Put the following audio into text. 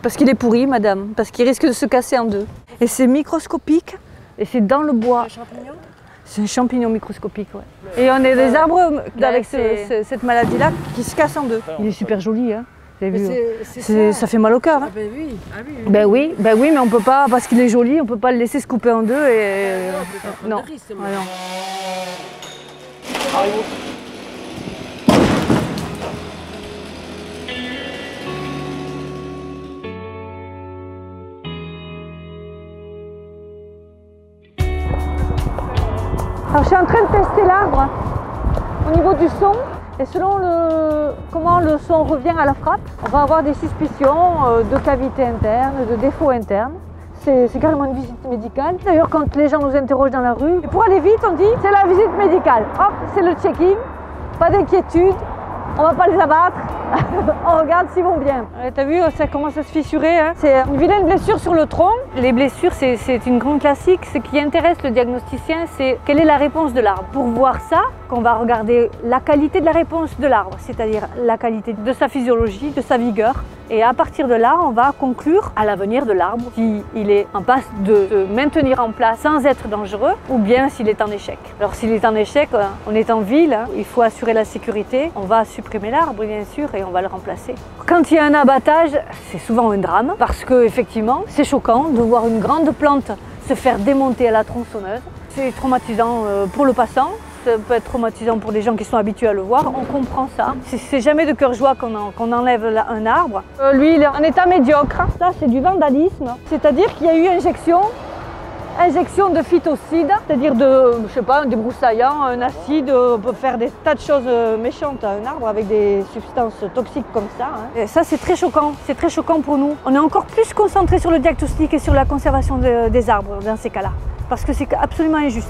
Parce qu'il est pourri, madame, parce qu'il risque de se casser en deux. Et c'est microscopique, et c'est dans le bois. Un champignon? C'est un champignon microscopique, ouais. Et on a des arbres avec cette maladie-là qui se cassent en deux. Il est super joli, hein. Vous avez vu, ça fait mal au cœur. Hein. Ah ben oui. Ah oui, oui. Ben oui, mais on peut pas, parce qu'il est joli, on peut pas le laisser se couper en deux et... non. Alors je suis en train de tester l'arbre au niveau du son et selon comment le son revient à la frappe, on va avoir des suspicions de cavité interne, de défaut interne. C'est carrément une visite médicale. D'ailleurs quand les gens nous interrogent dans la rue, et pour aller vite on dit c'est la visite médicale. Hop, c'est le checking, pas d'inquiétude, on va pas les abattre. On regarde s'ils vont bien. T'as vu, ça commence à se fissurer. Hein. C'est une vilaine blessure sur le tronc. Les blessures, c'est une grande classique. Ce qui intéresse le diagnosticien, c'est quelle est la réponse de l'arbre. Pour voir ça, qu'on va regarder la qualité de la réponse de l'arbre, c'est-à-dire la qualité de sa physiologie, de sa vigueur. Et à partir de là, on va conclure à l'avenir de l'arbre s'il est en passe de se maintenir en place sans être dangereux ou bien s'il est en échec. Alors s'il est en échec, on est en ville, hein, il faut assurer la sécurité. On va supprimer l'arbre bien sûr et on va le remplacer. Quand il y a un abattage, c'est souvent un drame parce que effectivement, c'est choquant de voir une grande plante se faire démonter à la tronçonneuse. C'est traumatisant pour le passant. Ça peut être traumatisant pour les gens qui sont habitués à le voir, on comprend ça. C'est jamais de cœur joie qu'on enlève un arbre. Lui, il est en état médiocre. Ça, c'est du vandalisme. C'est-à-dire qu'il y a eu injection de phytocide, c'est-à-dire de, je sais pas, un débroussaillant, un acide. On peut faire des tas de choses méchantes à un arbre avec des substances toxiques comme ça. Hein. Et ça, c'est très choquant pour nous. On est encore plus concentré sur le diagnostic et sur la conservation des arbres dans ces cas-là, parce que c'est absolument injuste.